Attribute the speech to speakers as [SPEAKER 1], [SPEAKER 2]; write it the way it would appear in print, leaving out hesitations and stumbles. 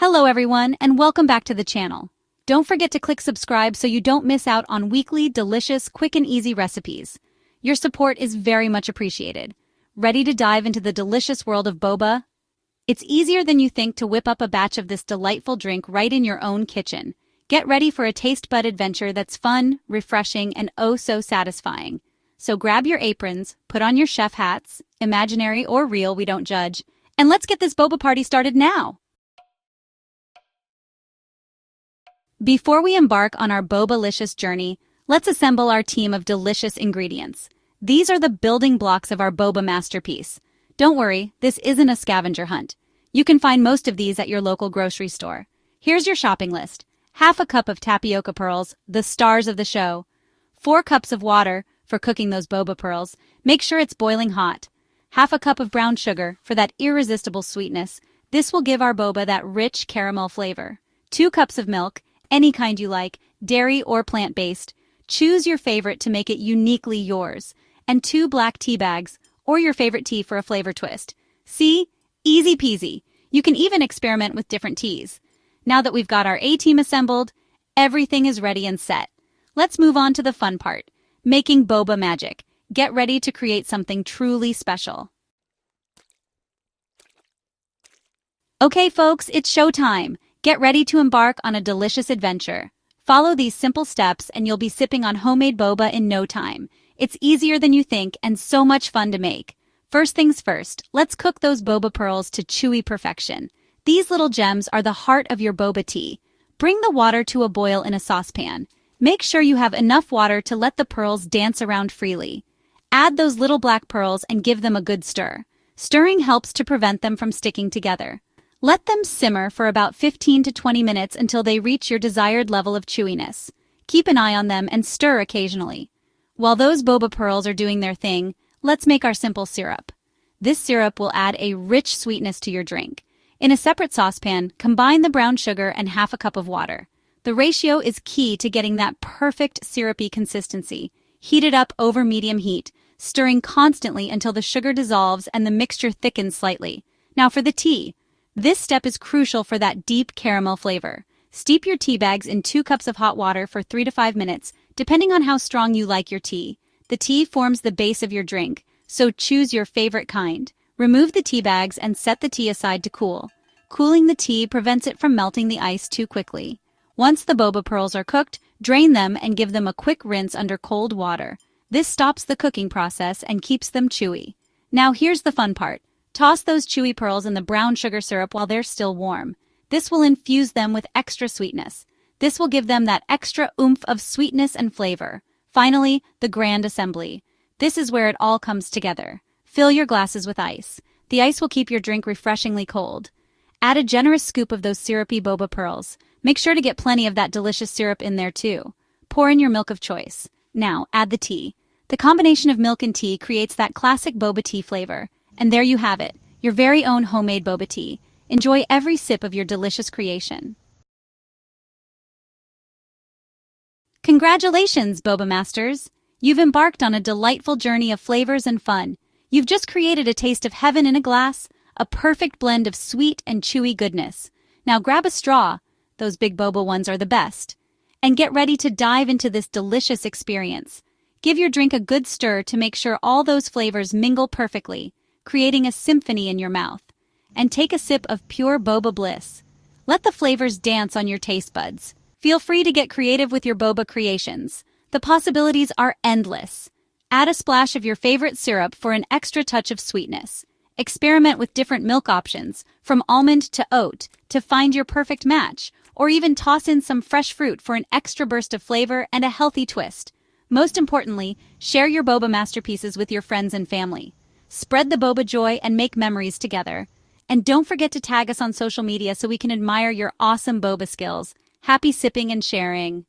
[SPEAKER 1] Hello everyone, and welcome back to the channel. Don't forget to click subscribe so you don't miss out on weekly, delicious, quick and easy recipes. Your support is very much appreciated. Ready to dive into the delicious world of boba? It's easier than you think to whip up a batch of this delightful drink right in your own kitchen. Get ready for a taste bud adventure that's fun, refreshing, and oh so satisfying. So grab your aprons, put on your chef hats, imaginary or real, we don't judge, and let's get this boba party started now! Before we embark on our boba-licious journey, let's assemble our team of delicious ingredients. These are the building blocks of our boba masterpiece. Don't worry, this isn't a scavenger hunt. You can find most of these at your local grocery store. Here's your shopping list. Half a cup of tapioca pearls, the stars of the show. 4 cups of water for cooking those boba pearls. Make sure it's boiling hot. Half a cup of brown sugar for that irresistible sweetness. This will give our boba that rich caramel flavor. 2 cups of milk, any kind you like, dairy or plant-based. Choose your favorite to make it uniquely yours. And 2 black tea bags, or your favorite tea for a flavor twist. See? Easy peasy. You can even experiment with different teas. Now that we've got our A-team assembled, everything is ready and set. Let's move on to the fun part, making boba magic. Get ready to create something truly special. Okay folks, it's showtime. Get ready to embark on a delicious adventure. Follow these simple steps and you'll be sipping on homemade boba in no time. It's easier than you think and so much fun to make. First things first, let's cook those boba pearls to chewy perfection. These little gems are the heart of your boba tea. Bring the water to a boil in a saucepan. Make sure you have enough water to let the pearls dance around freely. Add those little black pearls and give them a good stir. Stirring helps to prevent them from sticking together. Let them simmer for about 15 to 20 minutes until they reach your desired level of chewiness. Keep an eye on them and stir occasionally. While those boba pearls are doing their thing, let's make our simple syrup. This syrup will add a rich sweetness to your drink. In a separate saucepan, combine the brown sugar and half a cup of water. The ratio is key to getting that perfect syrupy consistency. Heat it up over medium heat, stirring constantly until the sugar dissolves and the mixture thickens slightly. Now for the tea. This step is crucial for that deep caramel flavor. Steep your tea bags in 2 cups of hot water for 3 to 5 minutes, depending on how strong you like your tea. The tea forms the base of your drink, so choose your favorite kind. Remove the tea bags and set the tea aside to cool. Cooling the tea prevents it from melting the ice too quickly. Once the boba pearls are cooked, drain them and give them a quick rinse under cold water. This stops the cooking process and keeps them chewy. Now here's the fun part. Toss those chewy pearls in the brown sugar syrup while they're still warm. This will infuse them with extra sweetness. This will give them that extra oomph of sweetness and flavor. Finally, the grand assembly. This is where it all comes together. Fill your glasses with ice. The ice will keep your drink refreshingly cold. Add a generous scoop of those syrupy boba pearls. Make sure to get plenty of that delicious syrup in there too. Pour in your milk of choice. Now, add the tea. The combination of milk and tea creates that classic boba tea flavor. And there you have it, your very own homemade boba tea. Enjoy every sip of your delicious creation. Congratulations, Boba Masters! You've embarked on a delightful journey of flavors and fun. You've just created a taste of heaven in a glass, a perfect blend of sweet and chewy goodness. Now grab a straw, those big boba ones are the best, and get ready to dive into this delicious experience. Give your drink a good stir to make sure all those flavors mingle perfectly, creating a symphony in your mouth. And take a sip of pure boba bliss. Let the flavors dance on your taste buds. Feel free to get creative with your boba creations. The possibilities are endless. Add a splash of your favorite syrup for an extra touch of sweetness. Experiment with different milk options, from almond to oat, to find your perfect match, or even toss in some fresh fruit for an extra burst of flavor and a healthy twist. Most importantly, share your boba masterpieces with your friends and family. Spread the boba joy and make memories together. And don't forget to tag us on social media so we can admire your awesome boba skills. Happy sipping and sharing!